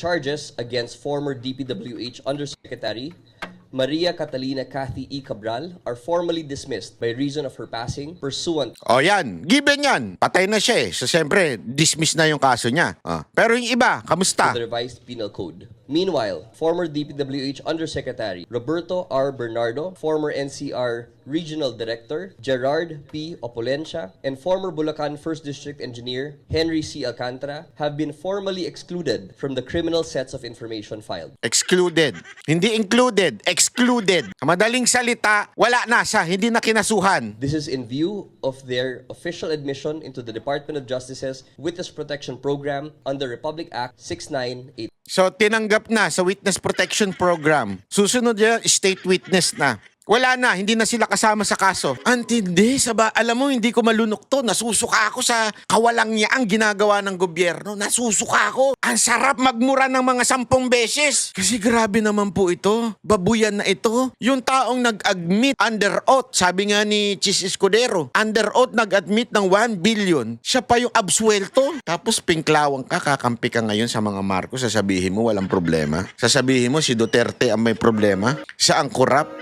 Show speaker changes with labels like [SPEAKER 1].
[SPEAKER 1] charges against former DPWH Undersecretary Maria Catalina Cathy E. Cabral are formally dismissed by reason of her passing pursuant
[SPEAKER 2] O yan, given yan. Patay na siya eh. So siyempre, dismiss na yung kaso niya. Pero yung iba,
[SPEAKER 1] to
[SPEAKER 2] kamusta?
[SPEAKER 1] the revised penal code. Meanwhile, former DPWH Undersecretary Roberto R. Bernardo, former NCR Regional Director Gerard P. Opulencia, and former Bulacan 1st District Engineer Henry C. Alcantara have been formally excluded from the criminal sets of information filed.
[SPEAKER 2] Excluded. Hindi included. Excluded. Madaling salita, wala na siya. Hindi na kinasuhan.
[SPEAKER 1] This is in view of their official admission into the Department of Justice's Witness Protection Program under Republic Act 6983.
[SPEAKER 2] So, tinanggap na sa Witness Protection Program. Susunod yan, state witness na. Wala na, hindi na sila kasama sa kaso. Antindi, alam mo, hindi ko malunok to. Nasusuka ako sa kawalang niya ang ginagawa ng gobyerno. Nasusuka ako. Ang sarap magmura ng mga 10 beses. Kasi grabe naman po ito. Babuyan na ito. Yung taong nag-admit under oath, sabi nga ni Chis Escudero, under oath nag-admit ng 1 billion. Siya pa yung absuelto. Tapos pinklawang ka, kakampi ka ngayon sa mga Marcos. Sasabihin mo walang problema. Sasabihin mo si Duterte ang may problema. Siya ang korap.